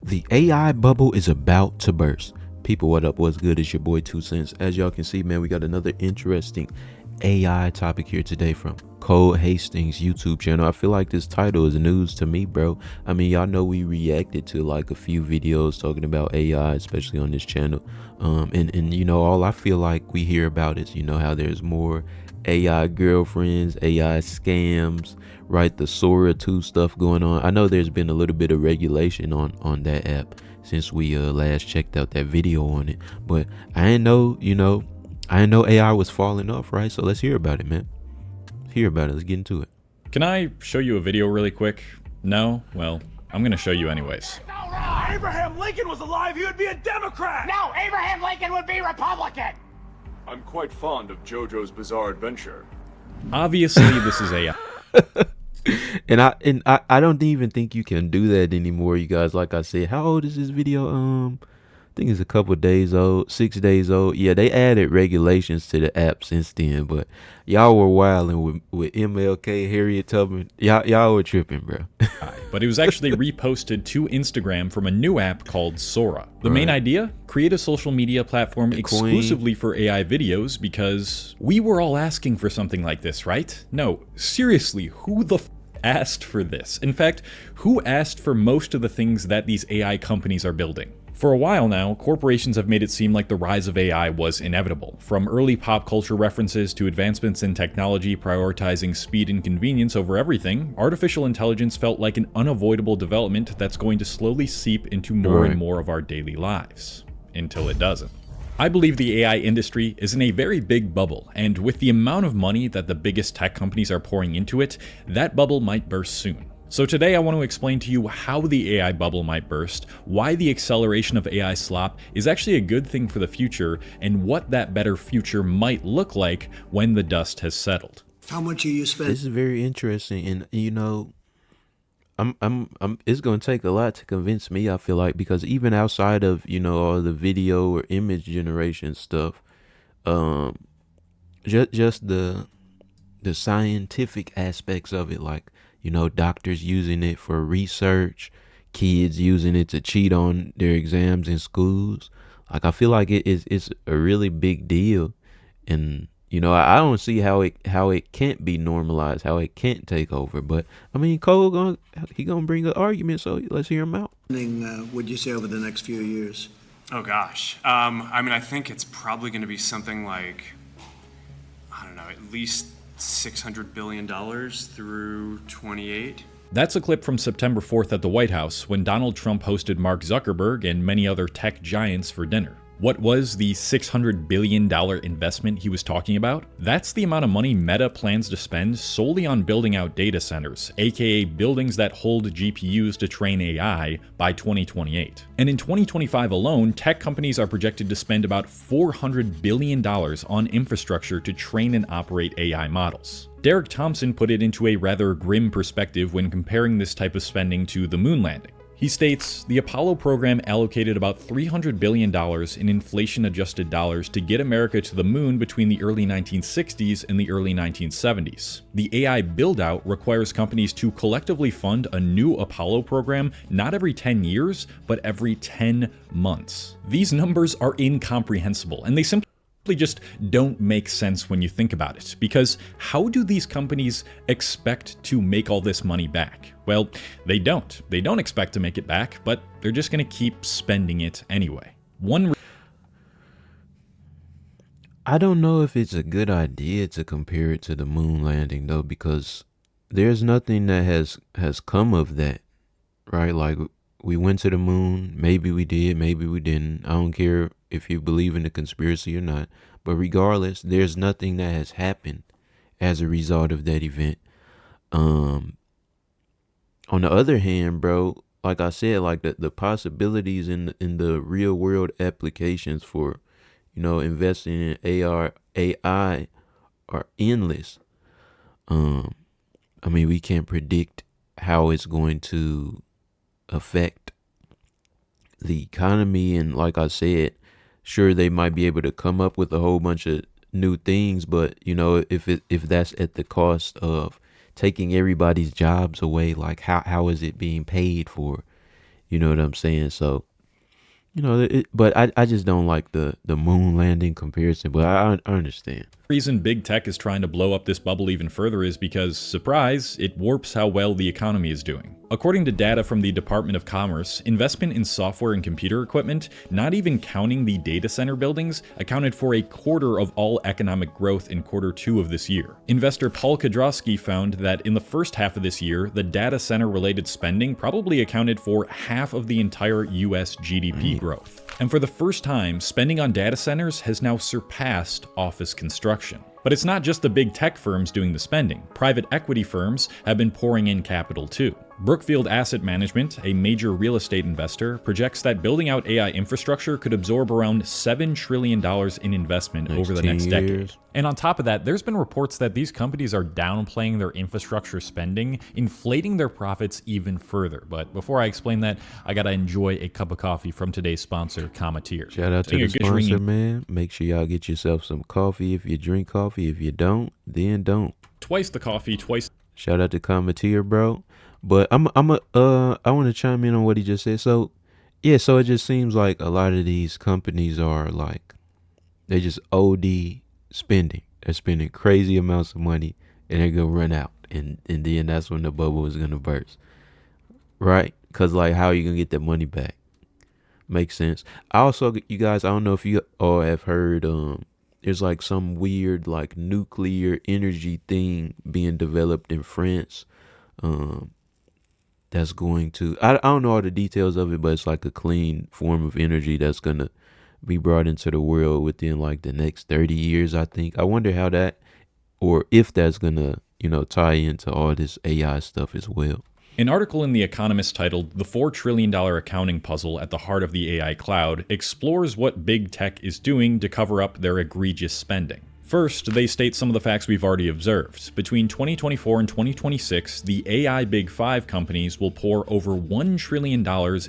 The AI bubble is about to burst. People, what up? What's good? It's your boy TwoCentz. As y'all can see, man, we got another interesting AI topic here today from Cole Hastings' YouTube channel. I feel like this title is news to me, bro. I mean, y'all know we reacted to like a few videos talking about AI, especially on this channel. And you know, all I feel like we hear about is, you know, how there's more AI girlfriends, AI scams, right? The Sora 2 stuff going on. I know there's been a little bit of regulation on that app since we last checked out that video on it, but I didn't know, I didn't know AI was falling off, right? So let's hear about it, man. Let's hear about it. Let's get into it. Can I show you a video really quick? No? Well, I'm gonna show you anyways. Abraham Lincoln was alive, he would be a Democrat! No, Abraham Lincoln would be Republican! I'm quite fond of JoJo's Bizarre Adventure. Obviously, this is AI. And I don't even think you can do that anymore, you guys. Like I said, how old is this video? I think it's a couple days old, 6 days old. Yeah, they added regulations to the app since then, but y'all were wilding with MLK, Harriet Tubman. Y'all were tripping, bro. But it was actually reposted to Instagram from a new app called Sora. The main idea? Create a social media platform exclusively for AI videos, because we were all asking for something like this, right? No, seriously, who the f asked for this? In fact, who asked for most of the things that these AI companies are building? For a while now, corporations have made it seem like the rise of AI was inevitable. From early pop culture references to advancements in technology prioritizing speed and convenience over everything, artificial intelligence felt like an unavoidable development that's going to slowly seep into more and more of our daily lives. Until it doesn't. I believe the AI industry is in a very big bubble, and with the amount of money that the biggest tech companies are pouring into it, that bubble might burst soon. So today I want to explain to you how the AI bubble might burst, why the acceleration of AI slop is actually a good thing for the future, and what that better future might look like when the dust has settled. How much are you spending? This is very interesting, and you know, it's gonna take a lot to convince me, I feel like, because even outside of, you know, all the video or image generation stuff, just the scientific aspects of it, like, you know, doctors using it for research, kids using it to cheat on their exams in schools. Like, I feel like it's a really big deal, and you know, I don't see how it can't be normalized, how it can't take over. But I mean, Cole gonna bring an argument, so let's hear him out. Would you say over the next few years? Oh gosh, I mean, I think it's probably going to be something like, I don't know, at least $600 billion through 28. That's a clip from September 4th at the White House when Donald Trump hosted Mark Zuckerberg and many other tech giants for dinner. What was the $600 billion investment he was talking about? That's the amount of money Meta plans to spend solely on building out data centers, aka buildings that hold GPUs to train AI, by 2028. And in 2025 alone, tech companies are projected to spend about $400 billion on infrastructure to train and operate AI models. Derek Thompson put it into a rather grim perspective when comparing this type of spending to the moon landing. He states, the Apollo program allocated about $300 billion in inflation-adjusted dollars to get America to the moon between the early 1960s and the early 1970s. The AI build-out requires companies to collectively fund a new Apollo program not every 10 years, but every 10 months. These numbers are incomprehensible, and they simply just don't make sense when you think about it, because how do these companies expect to make all this money back? Well, they don't. They don't expect to make it back, but they're just going to keep spending it anyway. I don't know if it's a good idea to compare it to the moon landing, though, because there's nothing that has come of that, right? Like, we went to the moon, maybe we did, maybe we didn't. I don't care if you believe in the conspiracy or not, but regardless, there's nothing that has happened as a result of that event. On the other hand, bro, like I said, like the possibilities in the real world applications for, you know, investing in AI are endless. I mean, we can't predict how it's going to affect the economy, and like I said, sure, they might be able to come up with a whole bunch of new things, but you know, if that's at the cost of taking everybody's jobs away, like how is it being paid for? You know what I'm saying? So, but I just don't like the moon landing comparison, but I understand. Reason big tech is trying to blow up this bubble even further is because, surprise, it warps how well the economy is doing. According to data from the Department of Commerce, investment in software and computer equipment, not even counting the data center buildings, accounted for a quarter of all economic growth in Q2 of this year. Investor Paul Kodrowski found that in the first half of this year, the data center related spending probably accounted for half of the entire US GDP growth. And for the first time, spending on data centers has now surpassed office construction. But it's not just the big tech firms doing the spending. Private equity firms have been pouring in capital too. Brookfield Asset Management, a major real estate investor, projects that building out AI infrastructure could absorb around $7 trillion in investment over the next decade. And on top of that, there's been reports that these companies are downplaying their infrastructure spending, inflating their profits even further. But before I explain that, I gotta enjoy a cup of coffee from today's sponsor, Cometeer. Shout out to the sponsor, man. Make sure y'all get yourself some coffee if you drink coffee. If you don't, then don't. Twice the coffee, twice. Shout out to Cometeer, bro. But I want to chime in on what he just said. So, yeah, so it just seems like a lot of these companies are like, they just OD spending. They're spending crazy amounts of money and they're going to run out. And then that's when the bubble is going to burst. Right? Because, like, how are you going to get that money back? Makes sense. I also, you guys, I don't know if you all have heard, there's like some weird, like, nuclear energy thing being developed in France. That's going to, I don't know all the details of it, but it's like a clean form of energy that's going to be brought into the world within like the next 30 years, I think. I wonder how that, or if that's going to, tie into all this AI stuff as well. An article in The Economist titled "The $4 Trillion Accounting Puzzle at the Heart of the AI Cloud" explores what big tech is doing to cover up their egregious spending. First, they state some of the facts we've already observed. Between 2024 and 2026, the AI Big Five companies will pour over $1 trillion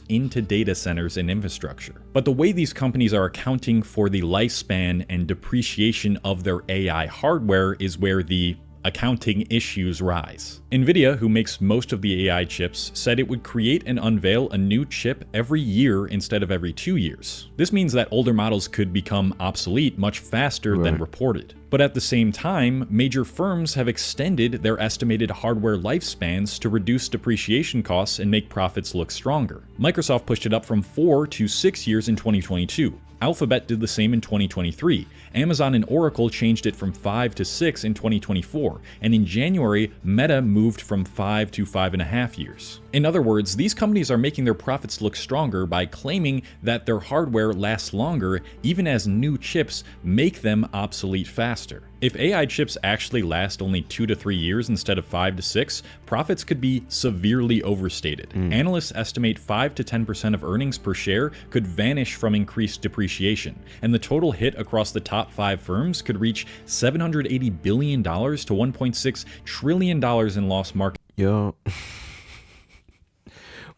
into data centers and infrastructure. But the way these companies are accounting for the lifespan and depreciation of their AI hardware is where the accounting issues rise. NVIDIA, who makes most of the AI chips, said it would create and unveil a new chip every year instead of every 2 years. This means that older models could become obsolete much faster than reported. But at the same time, major firms have extended their estimated hardware lifespans to reduce depreciation costs and make profits look stronger. Microsoft pushed it up from 4 to 6 years in 2022. Alphabet did the same in 2023. Amazon and Oracle changed it from 5 to 6 in 2024. And in January, Meta moved from 5 to 5.5 years. In other words, these companies are making their profits look stronger by claiming that their hardware lasts longer, even as new chips make them obsolete faster. If AI chips actually last only 2 to 3 years instead of 5 to 6, profits could be severely overstated. Analysts estimate 5 to 10% of earnings per share could vanish from increased depreciation, and the total hit across the top 5 firms could reach $780 billion to $1.6 trillion in lost market. Yo.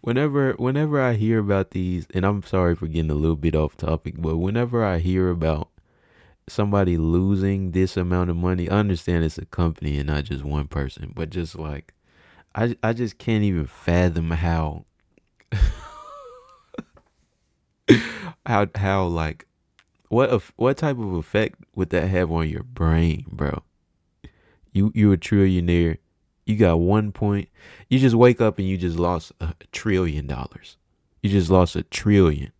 Whenever I hear about these, and I'm sorry for getting a little bit off topic, but whenever I hear about somebody losing this amount of money, I understand it's a company and not just one person, but just like, I just can't even fathom how how like what type of effect would that have on your brain, bro? You a trillionaire, you got 1 point, you just wake up and you just lost $1 trillion. You just lost $1 trillion.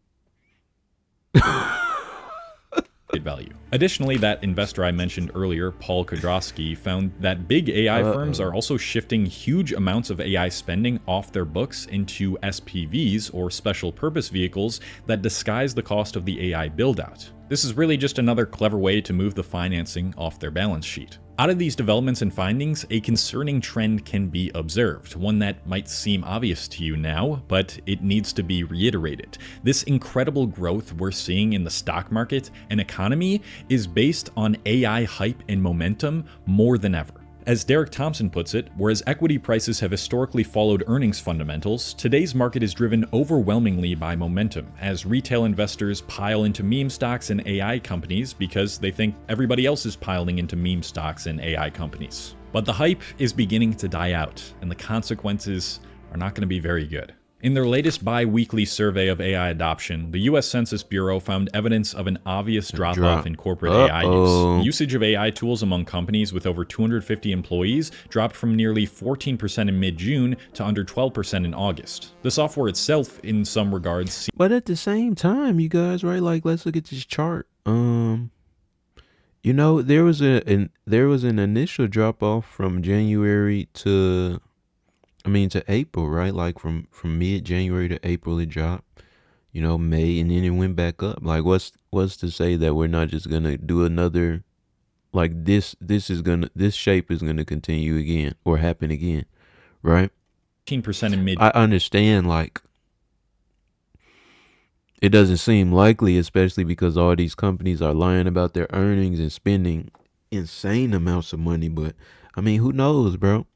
Value. Additionally, that investor I mentioned earlier, Paul Kodrowski, found that big AI firms are also shifting huge amounts of AI spending off their books into SPVs, or special purpose vehicles, that disguise the cost of the AI build-out. This is really just another clever way to move the financing off their balance sheet. Out of these developments and findings, a concerning trend can be observed, one that might seem obvious to you now, but it needs to be reiterated. This incredible growth we're seeing in the stock market and economy is based on AI hype and momentum more than ever. As Derek Thompson puts it, whereas equity prices have historically followed earnings fundamentals, today's market is driven overwhelmingly by momentum, as retail investors pile into meme stocks and AI companies because they think everybody else is piling into meme stocks and AI companies. But the hype is beginning to die out, and the consequences are not going to be very good. In their latest bi-weekly survey of AI adoption, the U.S. Census Bureau found evidence of an obvious drop-off in corporate AI use. The usage of AI tools among companies with over 250 employees dropped from nearly 14% in mid-June to under 12% in August. The software itself, in some regards, But at the same time, you guys, right? Like, let's look at this chart. You know, there was an initial drop off from January to April, right? Like from mid January to April it dropped. You know, May, and then it went back up. Like, what's to say that we're not just gonna do another, like, this shape is gonna continue again or happen again, right? 15% in mid. I understand, like, it doesn't seem likely, especially because all these companies are lying about their earnings and spending insane amounts of money. But I mean, who knows, bro?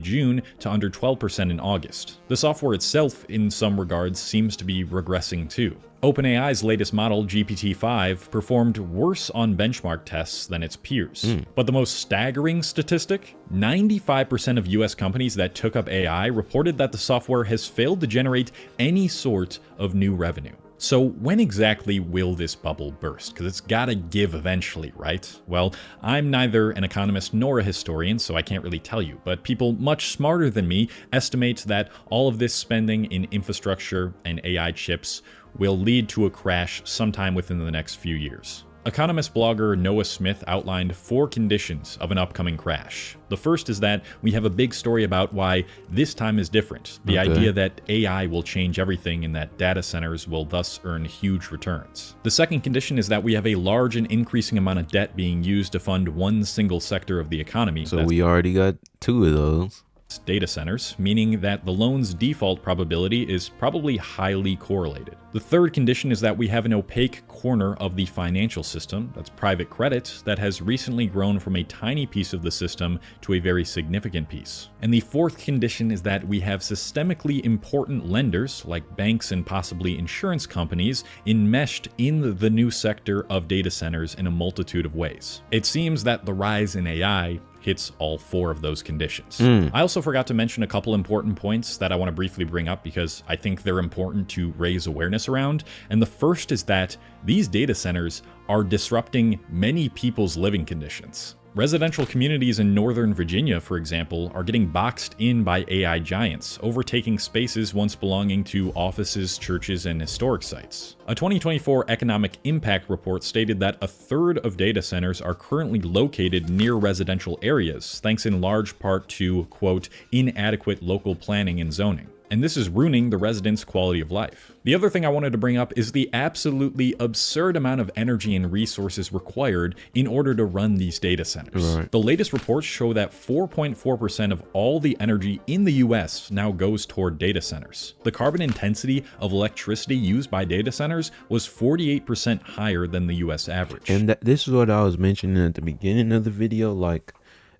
June to under 12% in August. The software itself, in some regards, seems to be regressing too. OpenAI's latest model, GPT-5, performed worse on benchmark tests than its peers. But the most staggering statistic? 95% of US companies that took up AI reported that the software has failed to generate any sort of new revenue. So when exactly will this bubble burst? Because it's gotta give eventually, right? Well, I'm neither an economist nor a historian, so I can't really tell you, but people much smarter than me estimate that all of this spending in infrastructure and AI chips will lead to a crash sometime within the next few years. Economist blogger Noah Smith outlined 4 conditions of an upcoming crash. The first is that we have a big story about why this time is different. The idea that AI will change everything and that data centers will thus earn huge returns. The second condition is that we have a large and increasing amount of debt being used to fund one single sector of the economy. So we already got 2 of those. Data centers, meaning that the loan's default probability is probably highly correlated. The third condition is that we have an opaque corner of the financial system, that's private credit, that has recently grown from a tiny piece of the system to a very significant piece. And the fourth condition is that we have systemically important lenders, like banks and possibly insurance companies, enmeshed in the new sector of data centers in a multitude of ways. It seems that the rise in AI hits all 4 of those conditions. I also forgot to mention a couple important points that I want to briefly bring up because I think they're important to raise awareness around. And the first is that these data centers are disrupting many people's living conditions. Residential communities in Northern Virginia, for example, are getting boxed in by AI giants, overtaking spaces once belonging to offices, churches, and historic sites. A 2024 economic impact report stated that a third of data centers are currently located near residential areas, thanks in large part to, quote, inadequate local planning and zoning. And this is ruining the residents' quality of life. The other thing I wanted to bring up is the absolutely absurd amount of energy and resources required in order to run these data centers. Right. The latest reports show that 4.4% of all the energy in the US now goes toward data centers. The carbon intensity of electricity used by data centers was 48% higher than the US average. And this is what I was mentioning at the beginning of the video. Like,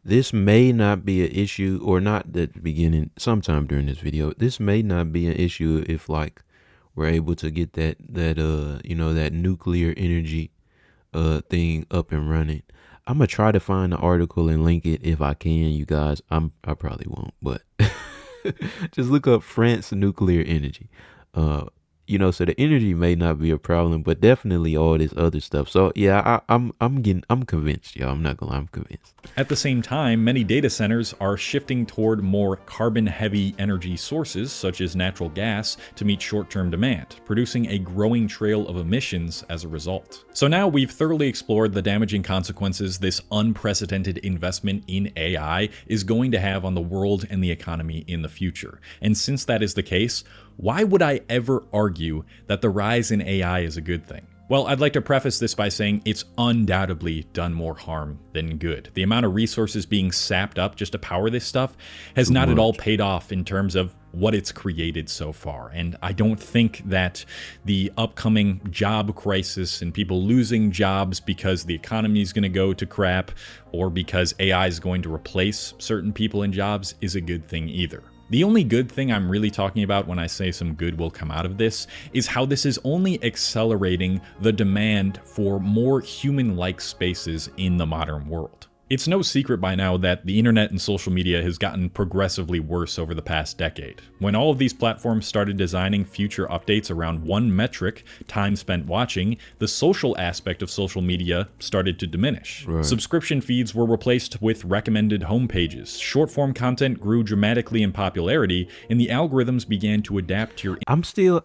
this may not be an issue, or not at the beginning, sometime during this video. This may not be an issue if, like, we're able to get that nuclear energy thing up and running. I'm gonna try to find the article and link it if I can, you guys. I probably won't, but just look up France nuclear energy. So the energy may not be a problem, but definitely all this other stuff. So yeah, I'm convinced, y'all. I'm not gonna lie, I'm convinced. At the same time, many data centers are shifting toward more carbon-heavy energy sources, such as natural gas, to meet short-term demand, producing a growing trail of emissions as a result. So now we've thoroughly explored the damaging consequences this unprecedented investment in AI is going to have on the world and the economy in the future. And since that is the case, why would I ever argue that the rise in AI is a good thing? Well, I'd like to preface this by saying it's undoubtedly done more harm than good. The amount of resources being sapped up just to power this stuff has not at all paid off in terms of what it's created so far. And I don't think that the upcoming job crisis and people losing jobs because the economy is going to go to crap or because AI is going to replace certain people in jobs is a good thing either. The only good thing I'm really talking about when I say some good will come out of this is how this is only accelerating the demand for more human-like spaces in the modern world. It's no secret by now that the internet and social media has gotten progressively worse over the past decade. When all of these platforms started designing future updates around one metric, time spent watching, the social aspect of social media started to diminish. Right. Subscription feeds were replaced with recommended homepages, short-form content grew dramatically in popularity, and the algorithms began to adapt to your I'm still,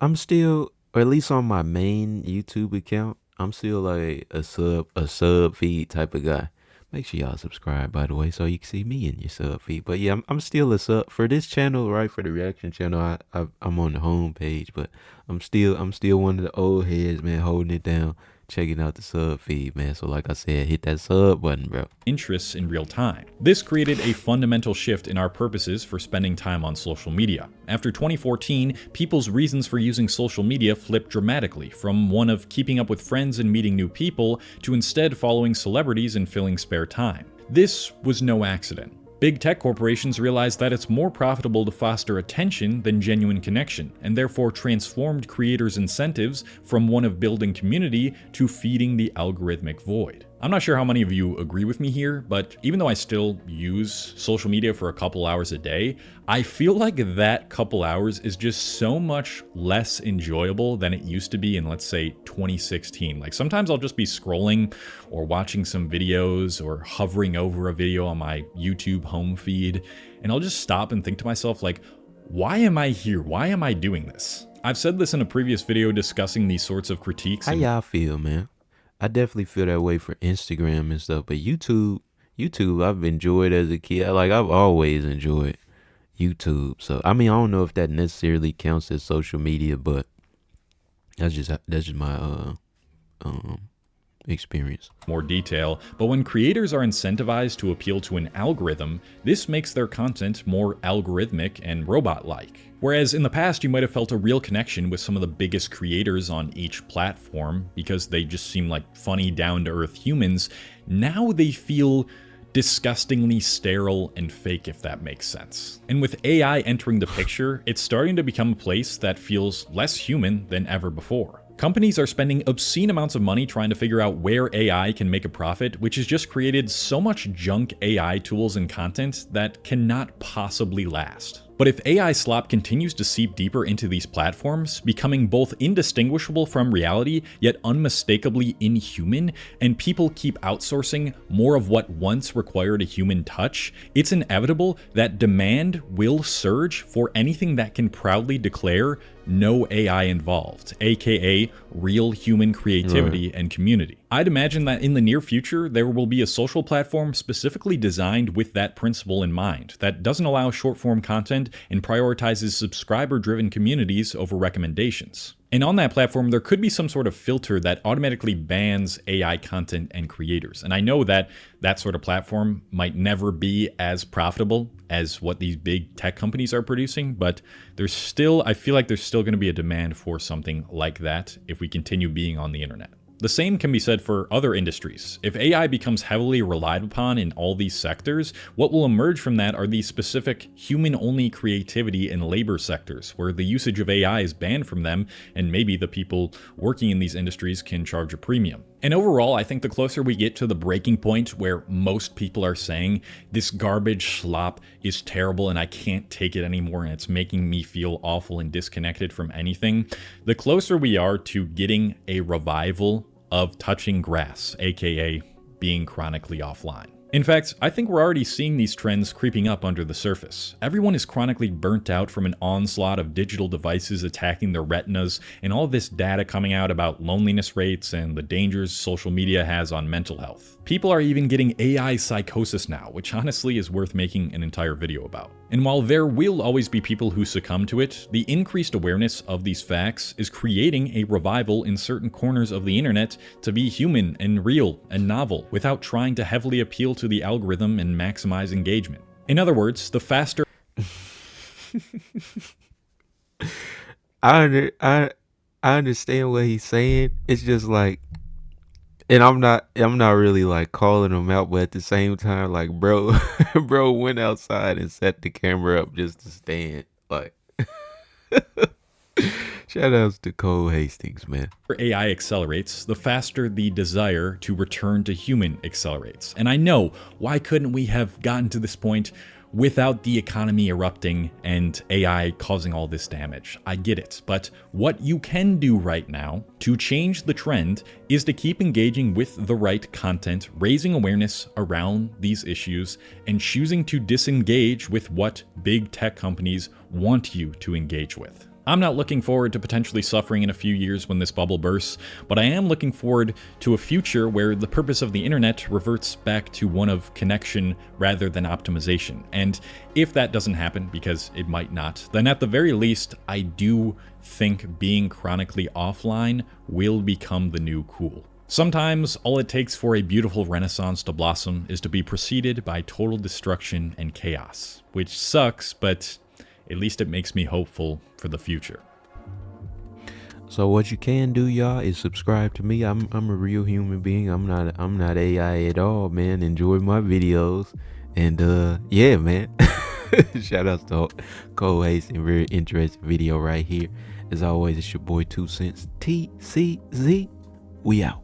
or at least on my main YouTube account, I'm still like a sub feed type of guy. Make sure y'all subscribe, by the way, so you can see me in your sub feed. But yeah, I'm still a sub for this channel, right? For the reaction channel, I'm on the home page, but I'm still one of the old heads, man, holding it down, checking out the sub feed, man. So like I said, hit that sub button, bro. interests in real time. This created a fundamental shift in our purposes for spending time on social media. After 2014, people's reasons for using social media flipped dramatically, from one of keeping up with friends and meeting new people to instead following celebrities and filling spare time. This was no accident. Big tech corporations realized that it's more profitable to foster attention than genuine connection, and therefore transformed creators' incentives from one of building community to feeding the algorithmic void. I'm not sure how many of you agree with me here, but even though I still use social media for a couple hours a day, I feel like that couple hours is just so much less enjoyable than it used to be in, let's say, 2016. Like sometimes I'll just be scrolling or watching some videos or hovering over a video on my YouTube home feed, and I'll just stop and think to myself, like, why am I here? Why am I doing this? I've said this in a previous video discussing these sorts of critiques. How y'all feel, man? I definitely feel that way for Instagram and stuff, but YouTube I've enjoyed as a kid. Like I've always enjoyed YouTube. So I mean, I don't know if that necessarily counts as social media, but that's just my experience. More detail, but when creators are incentivized to appeal to an algorithm, this makes their content more algorithmic and robot-like. Whereas in the past, you might have felt a real connection with some of the biggest creators on each platform because they just seem like funny, down-to-earth humans, now they feel disgustingly sterile and fake, if that makes sense. And with AI entering the picture, it's starting to become a place that feels less human than ever before. Companies are spending obscene amounts of money trying to figure out where AI can make a profit, which has just created so much junk AI tools and content that cannot possibly last. But if AI slop continues to seep deeper into these platforms, becoming both indistinguishable from reality, yet unmistakably inhuman, and people keep outsourcing more of what once required a human touch, it's inevitable that demand will surge for anything that can proudly declare no AI involved, aka real human creativity and community. I'd imagine that in the near future, there will be a social platform specifically designed with that principle in mind, that doesn't allow short-form content and prioritizes subscriber-driven communities over recommendations. And on that platform, there could be some sort of filter that automatically bans AI content and creators. And I know that that sort of platform might never be as profitable as what these big tech companies are producing, but I feel like there's still going to be a demand for something like that if we continue being on the internet. The same can be said for other industries. If AI becomes heavily relied upon in all these sectors, what will emerge from that are these specific human-only creativity and labor sectors, where the usage of AI is banned from them, and maybe the people working in these industries can charge a premium. And overall, I think the closer we get to the breaking point where most people are saying, this garbage slop is terrible and I can't take it anymore and it's making me feel awful and disconnected from anything, the closer we are to getting a revival of touching grass, aka being chronically offline. In fact, I think we're already seeing these trends creeping up under the surface. Everyone is chronically burnt out from an onslaught of digital devices attacking their retinas, and all this data coming out about loneliness rates and the dangers social media has on mental health. People are even getting AI psychosis now, which honestly is worth making an entire video about. And while there will always be people who succumb to it, the increased awareness of these facts is creating a revival in certain corners of the internet to be human and real and novel without trying to heavily appeal to the algorithm and maximize engagement. In other words, the faster I understand what he's saying. It's just like, and I'm not really like calling him out, but at the same time, like, bro, bro went outside and set the camera up just to stand, like, Shout outs to Cole Hastings, man. AI accelerates, the faster the desire to return to human accelerates. And I know, why couldn't we have gotten to this point without the economy erupting and AI causing all this damage? I get it, but what you can do right now to change the trend is to keep engaging with the right content, raising awareness around these issues, and choosing to disengage with what big tech companies want you to engage with. I'm not looking forward to potentially suffering in a few years when this bubble bursts, but I am looking forward to a future where the purpose of the internet reverts back to one of connection rather than optimization. And if that doesn't happen, because it might not, then at the very least, I do think being chronically offline will become the new cool. Sometimes all it takes for a beautiful renaissance to blossom is to be preceded by total destruction and chaos, which sucks, but at least it makes me hopeful for the future. So what you can do, y'all, is subscribe to me. I'm a real human being. I'm not AI at all, man. Enjoy my videos. And yeah, man. Shout out to Cole Hastings. Very interesting video right here. As always, it's your boy TwoCentz. TCZ. We out.